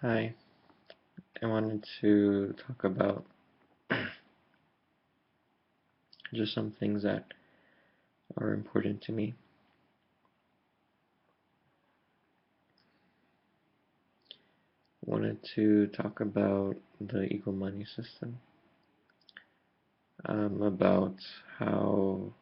Hi, I wanted to talk about just some things that are important to me. Wanted to talk about the equal money system, about how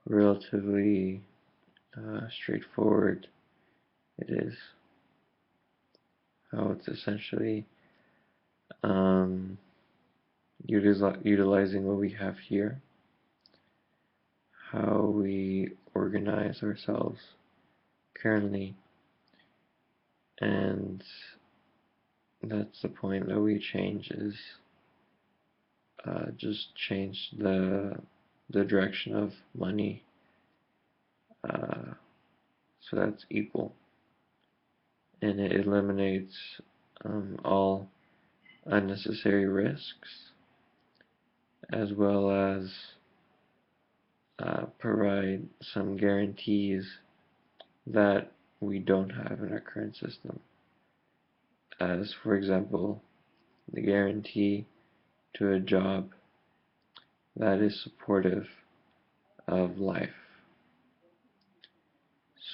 relatively straightforward it is, how it's essentially um, utilizing what we have here, how we organize ourselves currently, and that's the point that we change is just change the direction of money uh, so that's equal, and it eliminates all unnecessary risks as well as provide some guarantees that we don't have in our current system, as for example the guarantee to a job that is supportive of life.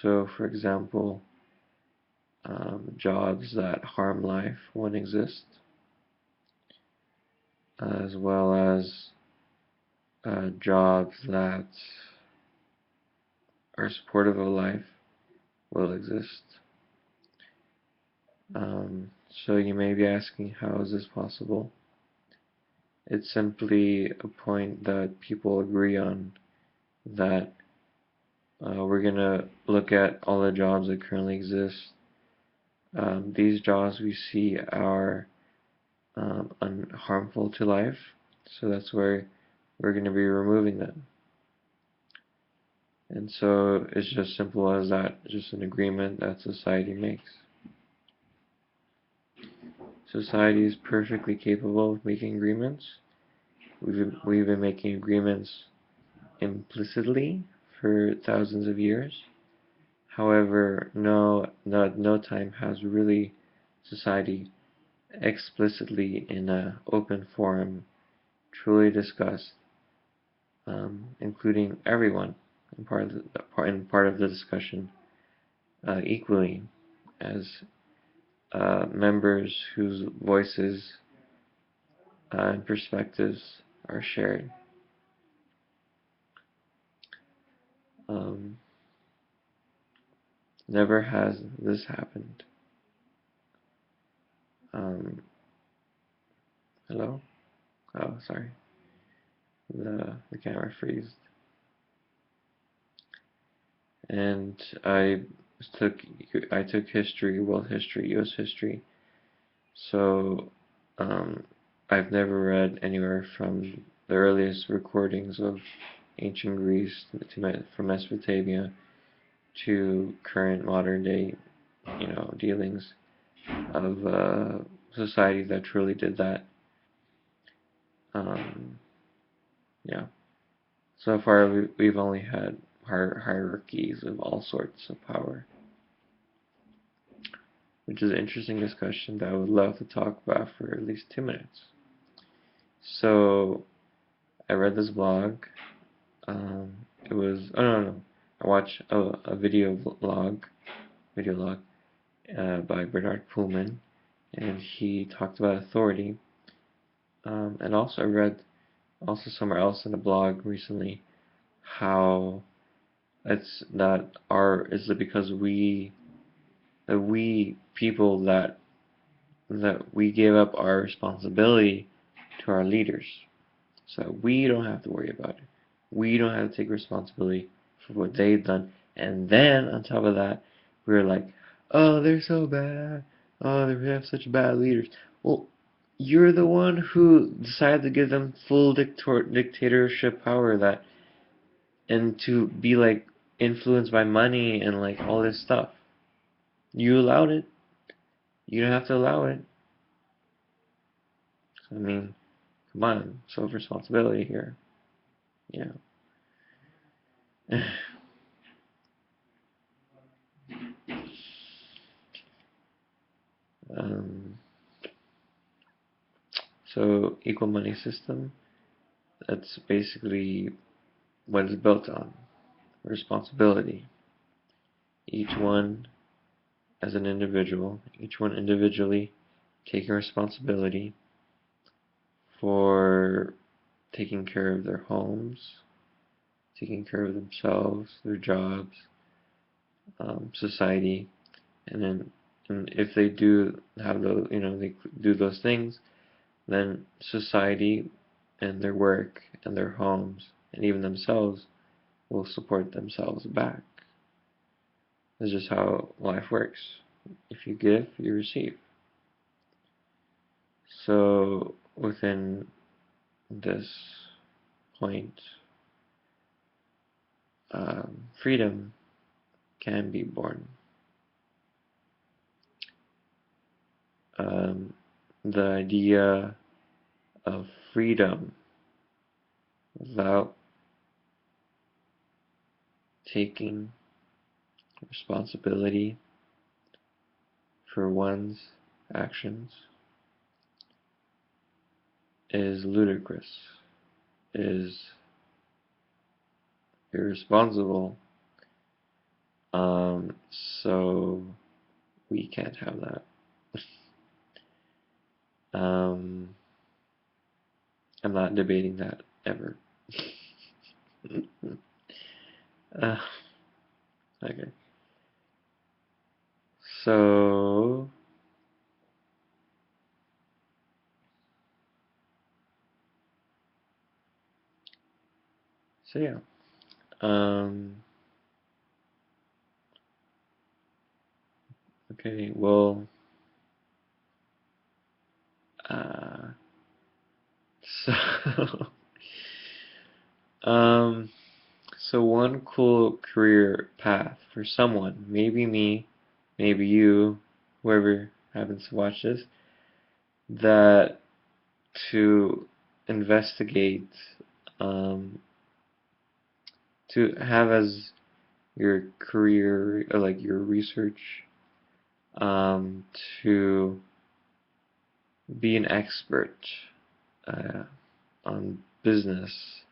So for example, jobs that harm life won't exist, as well as jobs that are supportive of life will exist. So you may be asking, how is this possible? It's simply a point that people agree on, that we're going to look at all the jobs that currently exist. These jobs we see are harmful to life, so that's where we're going to be removing them. And so it's just simple as that, just an agreement that society makes. Society is perfectly capable of making agreements. We've been making agreements implicitly for thousands of years. However, no time has really society explicitly in an open forum truly discussed, including everyone in part of the discussion equally as members whose voices and perspectives are shared. Um, Never has this happened. Hello? Oh, sorry. The camera freezed. And took I took history, world history, U.S. history. So I've never read anywhere from the earliest recordings of ancient Greece from Mesopotamia to current modern day, dealings of society that truly did that. Um, yeah. So far, we've only had hierarchies of all sorts of power, which is an interesting discussion that I would love to talk about for at least 2 minutes. So I read this blog. It was no. I watched a video log by Bernard Pullman, and he talked about authority. And also I read also somewhere else in a blog recently how it's that our is it because we people that we gave up our responsibility to our leaders, so we don't have to worry about it. We don't have to take responsibility for what they've done, and then on top of that, we're like, oh, they're so bad. Oh, they have such bad leaders. Well, you're the one who decided to give them full dictatorship power, that and to be like influenced by money and like all this stuff. You allowed it. You don't have to allow it. I mean, come on, self-responsibility here. You know. Um, so equal money system, that's basically what it's built on. Responsibility. Each one as an individual, each one individually taking responsibility for taking care of their homes, taking care of themselves, their jobs, society, and if they do have those, they do those things, then society and their work and their homes and even themselves will support themselves back. That's just how life works. If you give, you receive. So within this point, freedom can be born. The idea of freedom without taking responsibility for one's actions is ludicrous, is irresponsible. So we can't have that. I'm not debating that ever. uh, okay. So yeah. Okay, well, uh, so, um, so one cool career path for someone, maybe me, maybe you, whoever happens to watch this, that to investigate, um, to have as your career, or like your research, um, to be an expert uh, on business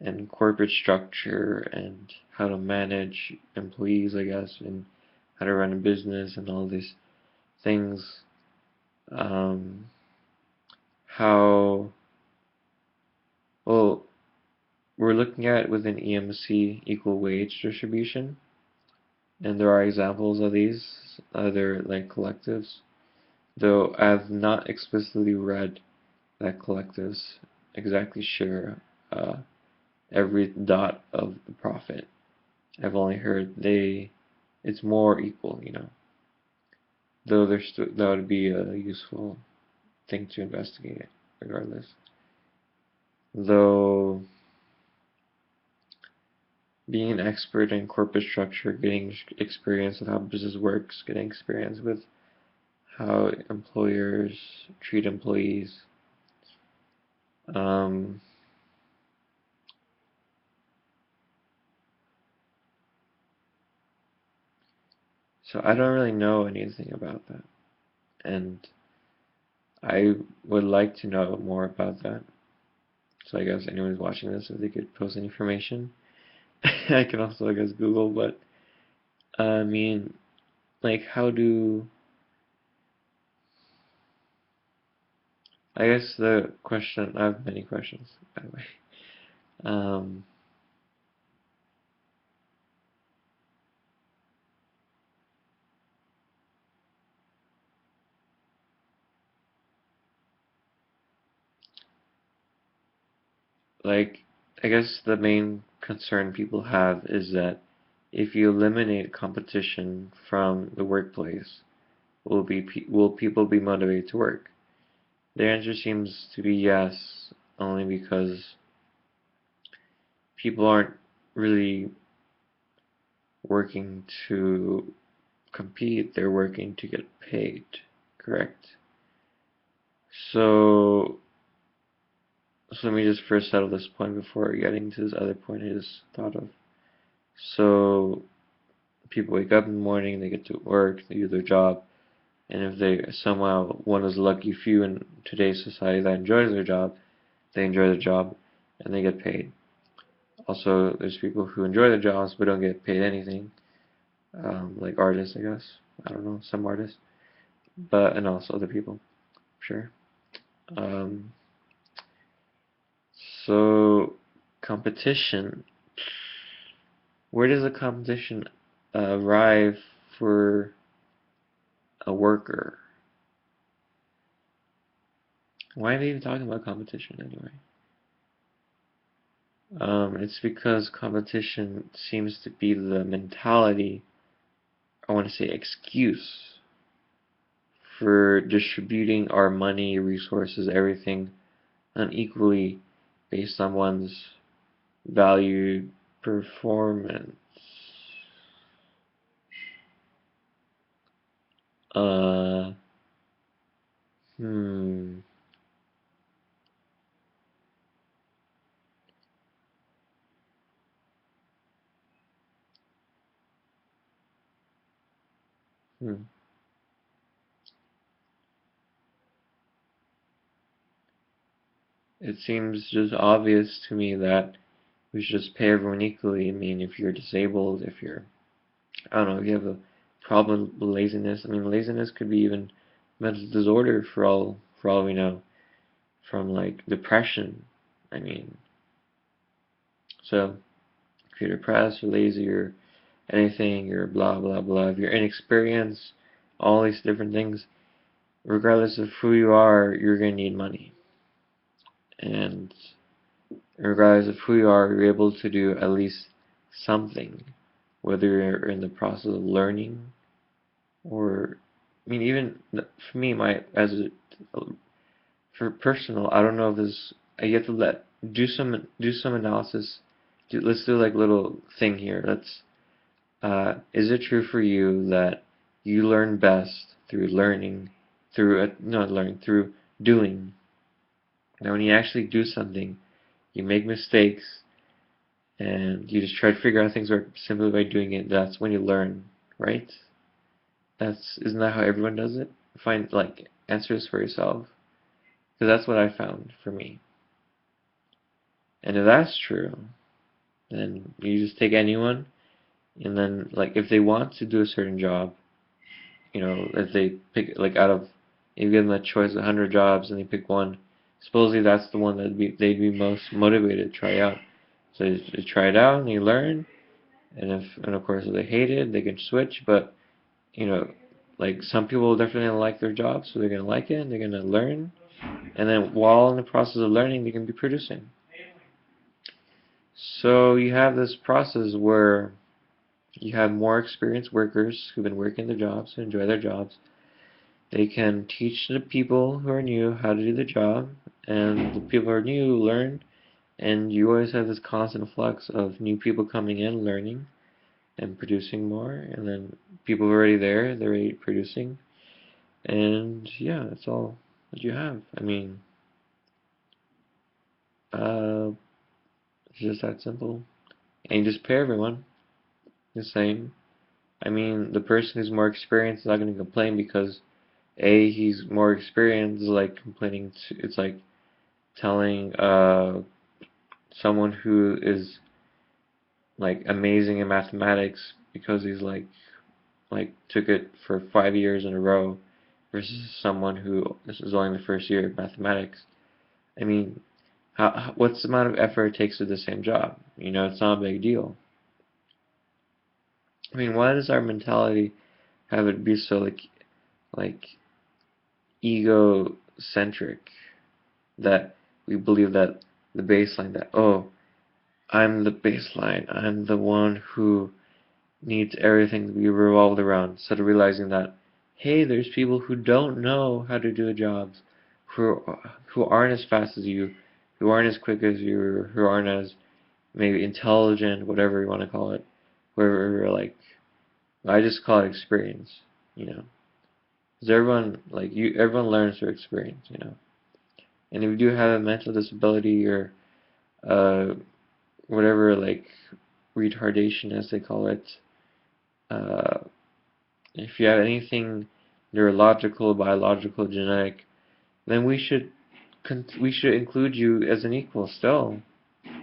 and corporate structure and how to manage employees, I guess, and how to run a business and all these things. Um, how, well, we're looking at within EMC equal wage distribution, and there are examples of these other like collectives, though I've not explicitly read that collectives exactly share every dot of the profit. I've only heard it's more equal, though that would be a useful thing to investigate regardless. Though being an expert in corporate structure, getting experience with how business works, getting experience with how employers treat employees, um, so I don't really know anything about that, and I would like to know more about that. So I guess anyone who's watching this, if they could post any information, I can also, I guess, Google. But I mean, like, how do I guess the question? I have many questions, by the way. Um, like, I guess the main concern people have is that if you eliminate competition from the workplace, will people be motivated to work? The answer seems to be yes, only because people aren't really working to compete, they're working to get paid, correct? So, so let me just first settle this point before getting to this other point I just thought of. So, people wake up in the morning, they get to work, they do their job, And if they somehow one is lucky few in today's society that enjoys their job, they enjoy their job and they get paid. Also, there's people who enjoy their jobs but don't get paid anything, like artists, I guess. I don't know, some artists, but and also other people, sure. Um, so competition. Where does the competition arrive for a worker? Why are they even talking about competition anyway? It's because competition seems to be the mentality, I want to say excuse, for distributing our money, resources, everything unequally based on one's valued performance. Uh, hmm. Hmm. It seems just obvious to me that we should just pay everyone equally. I mean, if you're disabled, if you're, I don't know, if you have a problem with laziness. I mean, laziness could be even mental disorder for all we know, from like depression. I mean, so if you're depressed, you're lazy, or anything, you're blah blah blah. If you're inexperienced, all these different things, regardless of who you are, you're gonna need money. And regardless of who you are, you're able to do at least something, whether you're in the process of learning or, I mean, even for me, my as a, for personal, I don't know if this, you have to do some analysis. Let's do like little thing here. Let's is it true for you that you learn best through learning, through not learning, through doing? Now, when you actually do something, you make mistakes, and you just try to figure out things work simply by doing it. That's when you learn, right? Isn't that how everyone does it? Find like answers for yourself, because that's what I found for me. And if that's true, then you just take anyone, and then like if they want to do a certain job, if they pick like out of, if you give them a choice of 100 jobs and they pick one, supposedly that's the one they'd be most motivated to try out. So you try it out and you learn, and of course if they hate it, they can switch. But you know, like some people definitely like their job, so they're gonna like it and they're gonna learn, and then while in the process of learning, they can be producing. So you have this process where you have more experienced workers who've been working their jobs, who enjoy their jobs. They can teach the people who are new how to do the job, and the people who are new learn, and you always have this constant flux of new people coming in, learning, and producing more, and then people who are already there, they're already producing, and yeah, that's all that you have. I mean, uh, it's just that simple. And you just pay everyone the same. I mean, the person who's more experienced is not going to complain because A, he's more experienced, is like complaining to, it's like telling someone who is like amazing in mathematics because he's like took it for 5 years in a row versus someone who this is only the first year of mathematics. I mean, what's the amount of effort it takes to do the same job? It's not a big deal. I mean, why does our mentality have it be so like egocentric that we believe that the baseline that, oh, I'm the baseline, I'm the one who needs everything to be revolved around, instead of realizing that, hey, there's people who don't know how to do the jobs, who aren't as fast as you, who aren't as quick as you, who aren't as maybe intelligent, whatever you want to call it, where like, I just call it experience, you know, because everyone learns through experience, and if you do have a mental disability or uh, whatever, like retardation as they call it, uh, if you have anything neurological, biological, genetic, then we should include you as an equal still.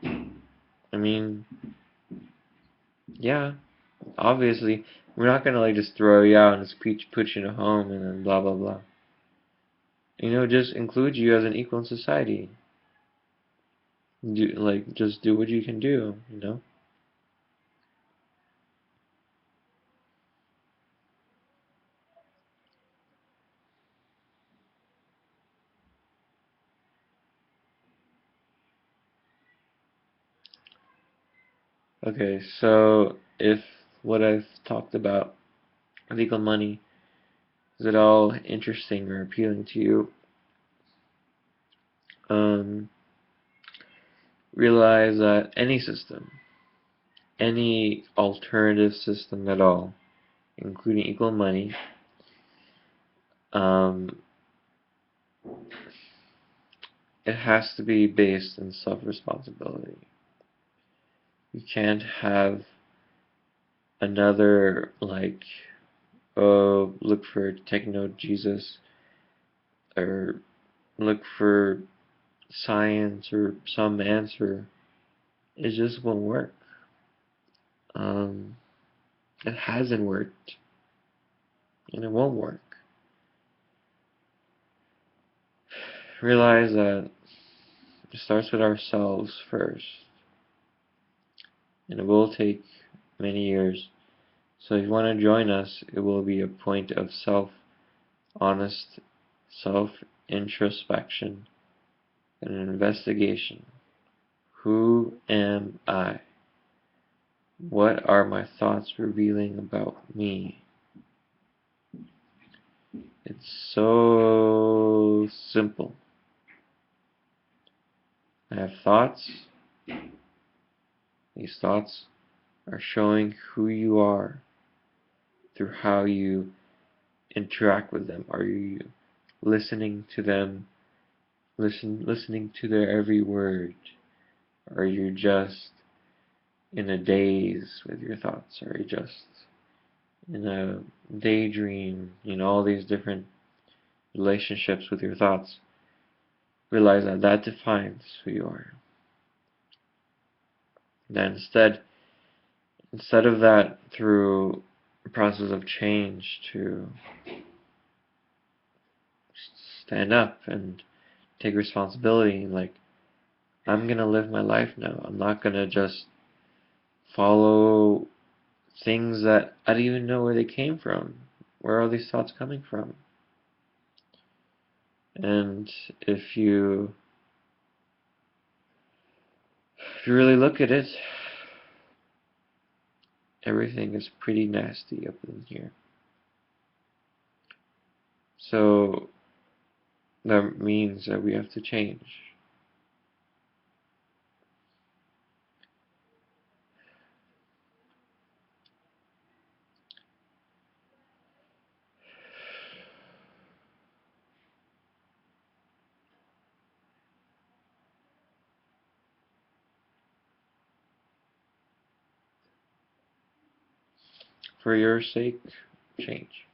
I mean, yeah, obviously, we're not gonna like just throw you out and just put you in a home and then blah blah blah. Just include you as an equal in society. Just do what you can do. Okay, so if what I've talked about, legal money, is it all interesting or appealing to you? Um, Realize that any system, any alternative system at all, including equal money, um, it has to be based in self-responsibility. You can't have another look for techno Jesus or look for science or some answer. It just won't work. Um, it hasn't worked, and it won't work. Realize that it starts with ourselves first, and it will take many years. So if you want to join us, it will be a point of honest self-introspection and an investigation. Who am I? What are my thoughts revealing about me? It's so simple. I have thoughts. These thoughts are showing who you are through how you interact with them. Are you listening to them, listening to their every word? Are you just in a daze with your thoughts? Are you just in a daydream? All these different relationships with your thoughts. Realize that that defines who you are. Then instead of that, through a process of change, to stand up and take responsibility, I'm gonna live my life now. I'm not gonna just follow things that I don't even know where they came from. Where are all these thoughts coming from? And if you really look at it, everything is pretty nasty up in here. So that means that we have to change. For your sake, change.